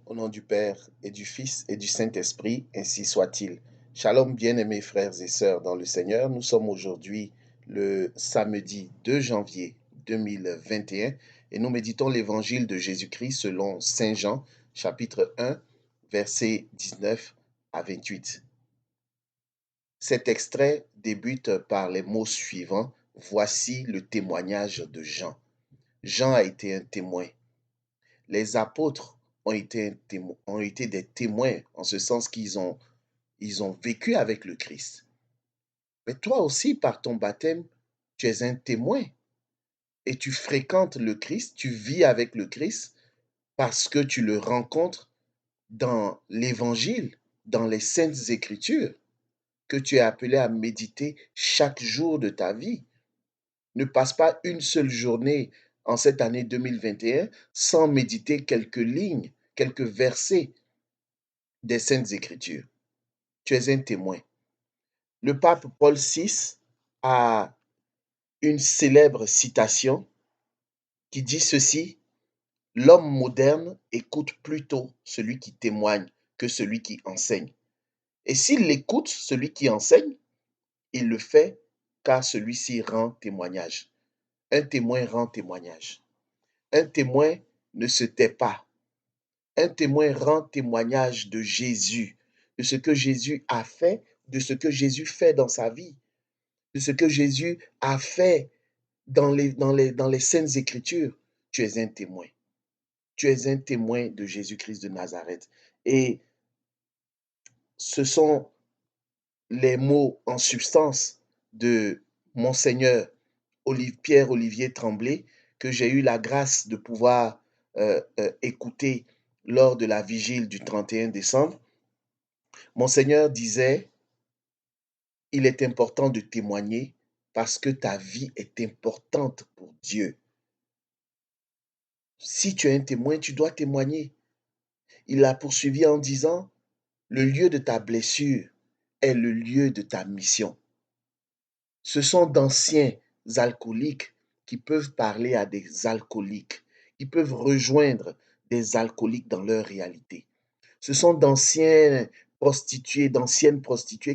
Au nom du Père et du Fils et du Saint-Esprit, ainsi soit-il. Shalom, bien-aimés frères et sœurs dans le Seigneur. Nous sommes aujourd'hui le samedi 2 janvier 2021 et nous méditons l'évangile de Jésus-Christ selon Saint Jean, chapitre 1, versets 19 à 28. Cet extrait débute par les mots suivants. Voici le témoignage de Jean. Jean a été un témoin. Les apôtres ont été des témoins en ce sens qu'ils ont vécu avec le Christ. Mais toi aussi, par ton baptême, tu es un témoin et tu fréquentes le Christ, tu vis avec le Christ parce que tu le rencontres dans l'Évangile, dans les Saintes Écritures, que tu es appelé à méditer chaque jour de ta vie. Ne passe pas une seule journée en cette année 2021 sans méditer quelques lignes, quelques versets des Saintes Écritures. Tu es un témoin. Le pape Paul VI a une célèbre citation qui dit ceci: l'homme moderne écoute plutôt celui qui témoigne que celui qui enseigne. Et s'il écoute celui qui enseigne, il le fait car celui-ci rend témoignage. Un témoin rend témoignage. Un témoin ne se tait pas. Un témoin rend témoignage de Jésus, de ce que Jésus a fait, de ce que Jésus fait dans sa vie, de ce que Jésus a fait dans les Saintes Écritures. Tu es un témoin. Tu es un témoin de Jésus-Christ de Nazareth. Et ce sont les mots en substance de Monseigneur Pierre-Olivier Tremblay que j'ai eu la grâce de pouvoir écouter lors de la vigile du 31 décembre. Monseigneur disait: il est important de témoigner parce que ta vie est importante pour Dieu. Si tu es un témoin, tu dois témoigner. Il a poursuivi en disant: le lieu de ta blessure est le lieu de ta mission. Ce sont d'anciens alcooliques qui peuvent parler à des alcooliques, qui peuvent rejoindre des alcooliques dans leur réalité. Ce sont d'anciennes prostituées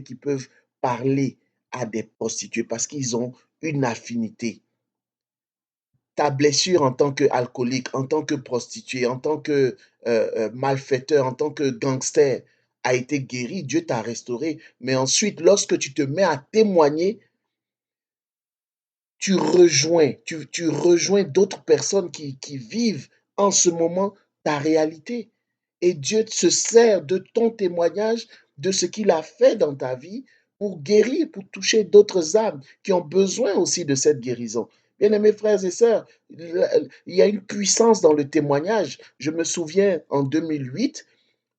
qui peuvent parler à des prostituées parce qu'ils ont une affinité. Ta blessure en tant qu'alcoolique, en tant que prostituée, en tant que malfaiteur, en tant que gangster a été guérie, Dieu t'a restauré. Mais ensuite, lorsque tu te mets à témoigner, tu rejoins d'autres personnes qui vivent en ce moment ta réalité. Et Dieu se sert de ton témoignage, de ce qu'il a fait dans ta vie pour guérir, pour toucher d'autres âmes qui ont besoin aussi de cette guérison. Bien-aimés frères et sœurs, il y a une puissance dans le témoignage. Je me souviens, en 2008,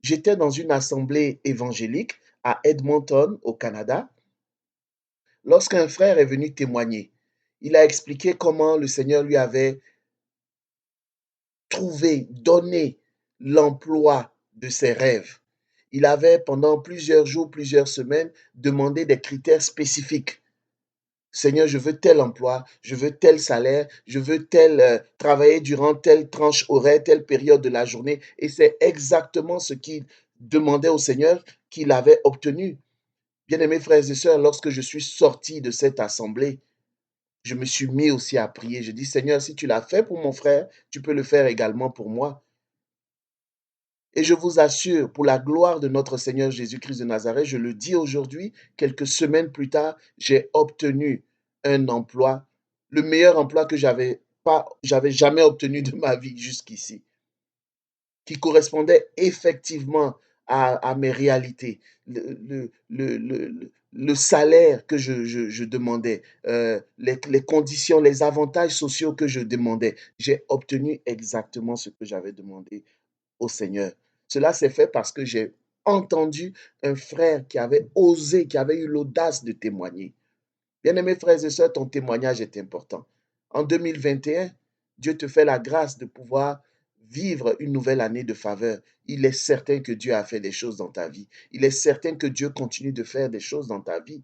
j'étais dans une assemblée évangélique à Edmonton, au Canada, lorsqu'un frère est venu témoigner. Il a expliqué comment le Seigneur lui avait donné l'emploi de ses rêves. Il avait pendant plusieurs jours, plusieurs semaines, demandé des critères spécifiques. Seigneur, je veux tel emploi, je veux tel salaire, je veux travailler durant telle tranche horaire, telle période de la journée. Et c'est exactement ce qu'il demandait au Seigneur qu'il avait obtenu. Bien-aimés frères et sœurs, lorsque je suis sorti de cette assemblée, je me suis mis aussi à prier. Je dis: Seigneur, si tu l'as fait pour mon frère, tu peux le faire également pour moi. Et je vous assure, pour la gloire de notre Seigneur Jésus-Christ de Nazareth, je le dis aujourd'hui, quelques semaines plus tard, j'ai obtenu un emploi, le meilleur emploi que j'avais jamais obtenu de ma vie jusqu'ici, qui correspondait effectivement à mes réalités. Le salaire que je demandais, les conditions, les avantages sociaux que je demandais, j'ai obtenu exactement ce que j'avais demandé au Seigneur. Cela s'est fait parce que j'ai entendu un frère qui avait osé, qui avait eu l'audace de témoigner. Bien-aimés frères et sœurs, ton témoignage est important. En 2021, Dieu te fait la grâce de pouvoir vivre une nouvelle année de faveur. Il est certain que Dieu a fait des choses dans ta vie. Il est certain que Dieu continue de faire des choses dans ta vie.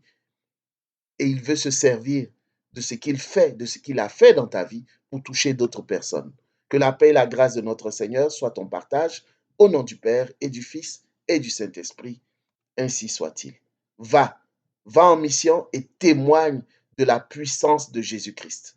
Et il veut se servir de ce qu'il fait, de ce qu'il a fait dans ta vie pour toucher d'autres personnes. Que la paix et la grâce de notre Seigneur soient ton partage Au nom du Père et du Fils et du Saint-Esprit, ainsi soit-il. Va, va en mission et témoigne de la puissance de Jésus-Christ.